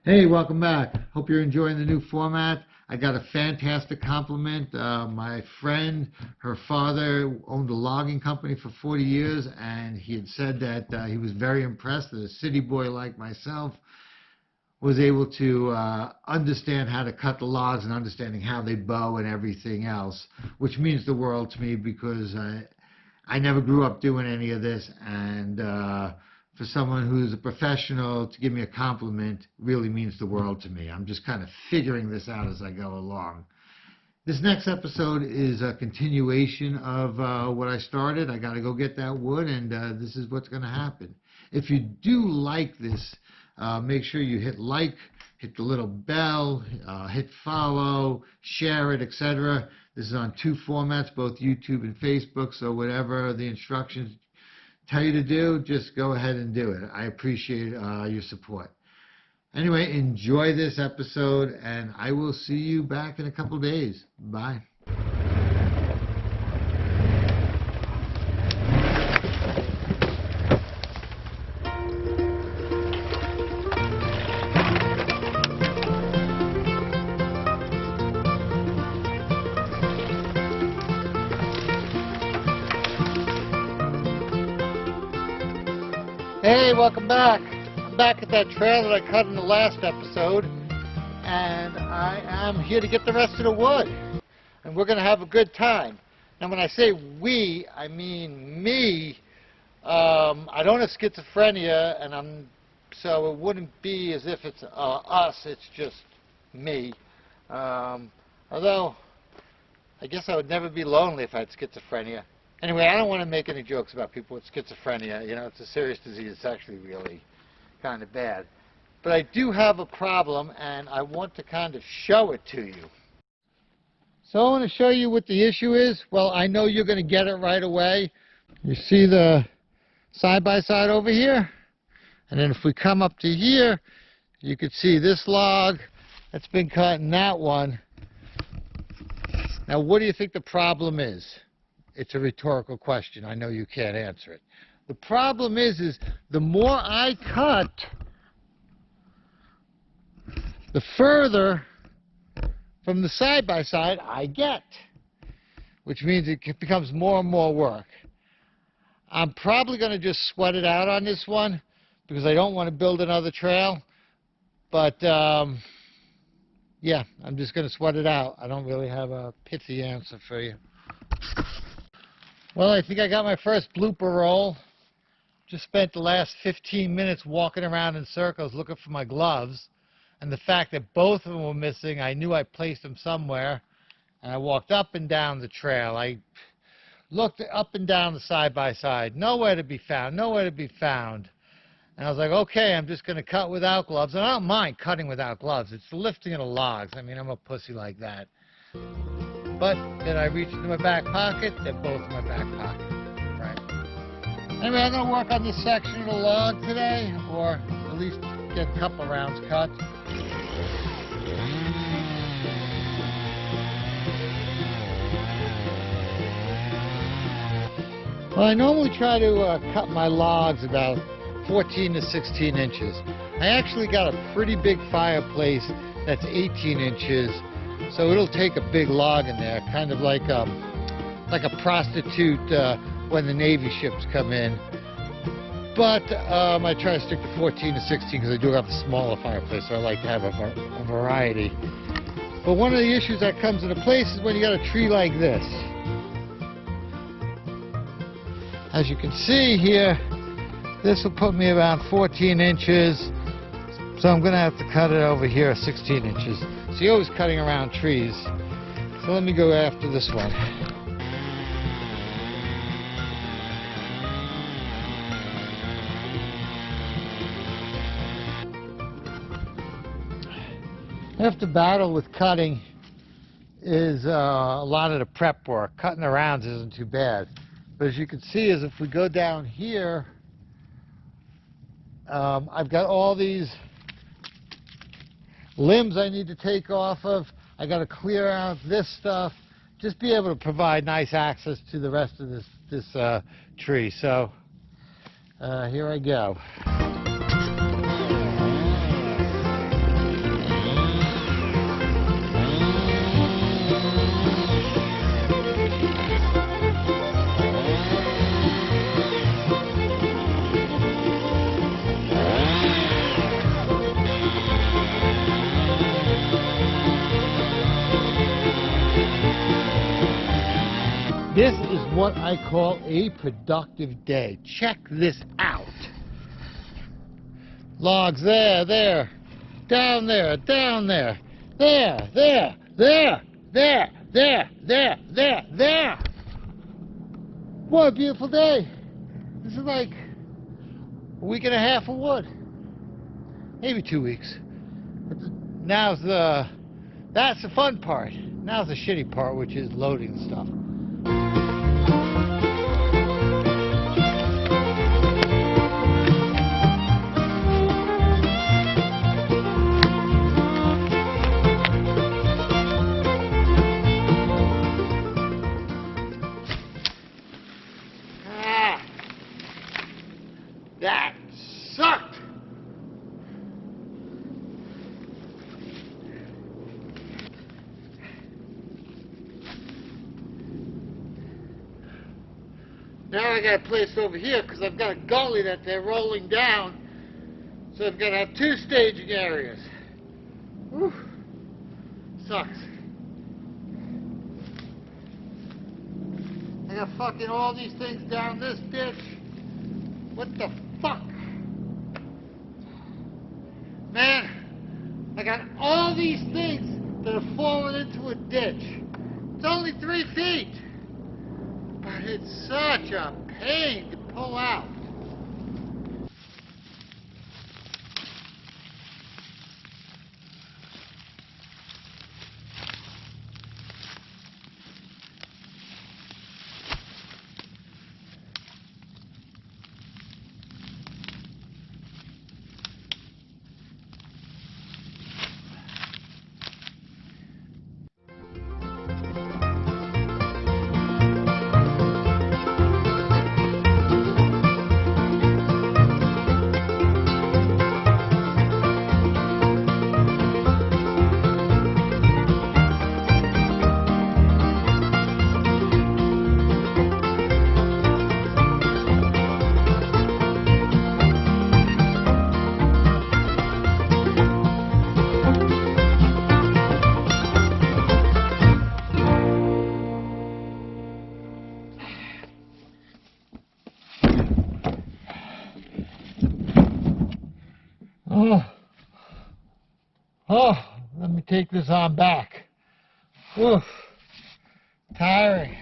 Hey, welcome back. Hope you're enjoying the new format. I got a fantastic compliment. My friend, her father owned a logging company for 40 years, and he had said that he was very impressed that a city boy like myself was able to understand how to cut the logs and understanding how they bow and everything else, which means the world to me because I never grew up doing any of this, and for someone who's a professional to give me a compliment really means the world to me. I'm just kind of figuring this out as I go along. This next episode is a continuation of what I started. I got to go get that wood, and this is what's going to happen. If you do like this, make sure you hit like, hit the little bell, hit follow, share it, etc. This is on two formats, both YouTube and Facebook, so whatever the instructions tell you to do, just go ahead and do it. I appreciate your support. Anyway, enjoy this episode, and I will see you back in a couple days. Bye. Hey, welcome back. I'm back at that trail that I cut in the last episode, and I am here to get the rest of the wood, and we're going to have a good time. Now, when I say we, I mean me. I don't have schizophrenia, and so it wouldn't be as if it's us. It's just me. Although, I guess I would never be lonely if I had schizophrenia. Anyway, I don't want to make any jokes about people with schizophrenia. You know, it's a serious disease. It's actually really kind of bad. But I do have a problem, and I want to kind of show it to you. So I want to show you what the issue is. Well, I know you're going to get it right away. You see the side-by-side over here? And then if we come up to here, you can see this log that's been cut and that one. Now, what do you think the problem is? It's a rhetorical question. I know you can't answer it. The problem is the more I cut, the further from the side-by-side I get, which means it becomes more and more work. I'm probably going to just sweat it out on this one because I don't want to build another trail. But, yeah, I'm just going to sweat it out. I don't really have a pithy answer for you. Well, I think I got my first blooper roll. Just spent the last 15 minutes walking around in circles looking for my gloves. And the fact that both of them were missing, I knew I placed them somewhere. And I walked up and down the trail. I looked up and down the side-by-side. Nowhere to be found, nowhere to be found. And I was like, okay, I'm just going to cut without gloves. And I don't mind cutting without gloves. It's the lifting of the logs. I mean, I'm a pussy like that. But then I reached into my back pocket. They're both in my back pocket. Right. Anyway, I'm going to work on this section of the log today, or at least get a couple rounds cut. Well, I normally try to cut my logs about 14 to 16 inches. I actually got a pretty big fireplace that's 18 inches. So it'll take a big log in there, kind of like a prostitute when the Navy ships come in. But I try to stick to 14 to 16 because I do have a smaller fireplace, so I like to have a variety. But one of the issues that comes into place is when you got a tree like this. As you can see here, this will put me around 14 inches. So I'm going to have to cut it over here 16 inches. So you're always cutting around trees. So let me go after this one. Half the battle with cutting is a lot of the prep work. Cutting the rounds isn't too bad. But as you can see, is if we go down here, I've got all these limbs I need to take off of. I got to clear out this stuff. Just be able to provide nice access to the rest of this tree. So here I go. This is what I call a productive day. Check this out. Logs there, down there, there, there. What a beautiful day. This is like a week and a half of wood. Maybe 2 weeks. But that's the fun part. Now's the shitty part, which is loading stuff. That sucked! Now I got a place over here because I've got a gully that they're rolling down, so I've got to have 2 staging areas. Whew. Sucks. I got fucking all these things down this ditch. What the fuck? Man, I got all these things that are falling into a ditch. It's only 3 feet. But it's such a pain to pull out. Oh, let me take this on back. Oof, tiring.